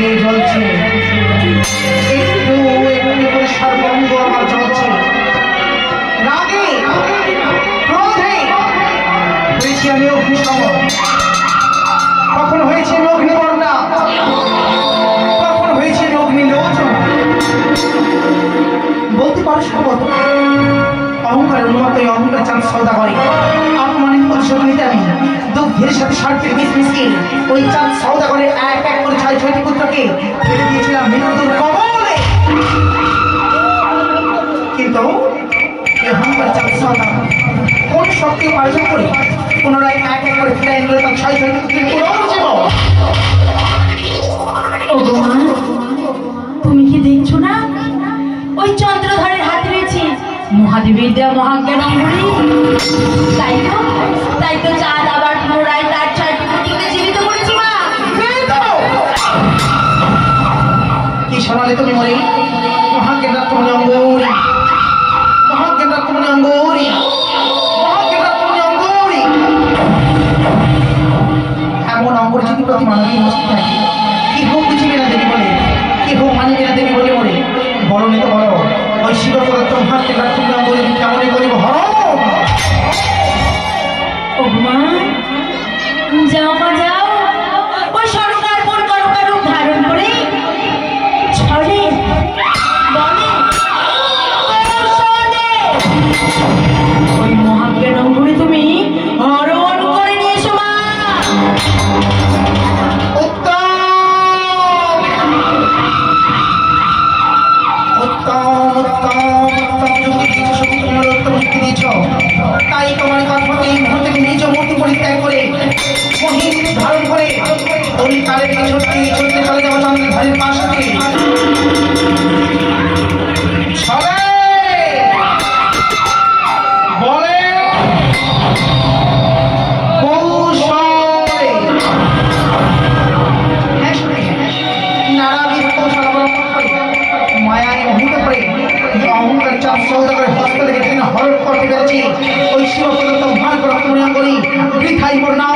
দিয়ে জ্বলছে, একটু একটু করে সর্বঙ্গ আমার জ্বলছে। রাগে ক্রোধে হয়েছি আমি অগ্নিসম, কখন হয়েছে আমি অগ্নিবর্ণা, কখন হয়েছে আমি অগ্নিলোচন। বলতে পারো সম্ভবত অহংকারের উন্মত্ত এই অহংকার চাঁদ সৌদা করে অপমানিত প্রতিশোধ নিতে আমি দুগ্ধের সাথে সার্পের বিষ মিশিয়ে ওই চাঁদ সৌদা করে এক এক করে 6-6টি পুত্রকে ফেলে দিয়েছিলাম মৃত্যুর কবলে। কিন্তু এই অহংকার চাঁদ সৌদা কোন শক্তি উপার্জন করে পুনরায় এক এক করে ফিরে এনে তার 6-6টি পুত্রের পুনর্জীবন। তুমি কি দেখছো না ওই চন্দ্রধরের হাতে রয়েছে মহাদেবের দেওয়া মহাজ্ঞান অঙ্গুলি? তাই তো চাঁদ আবার পুনরায় তার 6টি পুত্রকে জীবিত করেছি। মা কি শোনালে তুমি মরে? মহাজ্ঞান রাত্রমণি অঙ্গুরি, মহাজ্ঞান রাত্রমণি অঙ্গুরি, মহাজ্ঞান রাত্রমণি অঙ্গুরি। এমন অঙ্গুর যদি প্রতি মানবী মস্ত থাকে, কি হোক বুঝিবে না দেবী বলে, কি হোক মানিবে না দেবী বলে মরে। বড় নেই তো বড় ওই শিব প্রদত্ত মহাজ্ঞান রাত্রমণি অঙ্গুরি কেমনই করিব হর। মা যাও, মা যাও, ওই সরকার কোন করকার রূপ ধারণ করে ছড়ে বলে ওই মহাজ্ঞান অঙ্গুরি তুমি হরণ করে নিয়ে এসো। মা উত্তম উত্তম উত্তম উত্তম যুক্তি দিয়েছ, সত্যি তোমার উত্তম যুক্তি দিয়েছ। তাই তোমার কথাকে এই মুহূর্তে নিজ মূর্তি পরিত্যাগ করে মহিম ধারণ করে ওই কালের দিকে ছুটতে ছুটতে চলে যাবো চন্দ্রধারের পাশে। ছড়ে বলে কৌশলে নানাবিধ কৌশল অবলম্বন করে মায়ায় মোহিত করে অহংকার চাপ সৌদা করে হস্ত থেকে তিনি হরণ করতে পেরেছি ওই শিব প্রদত্ত মহান রত্নমণি অঙ্গুলি। বৃথাই মোর নাম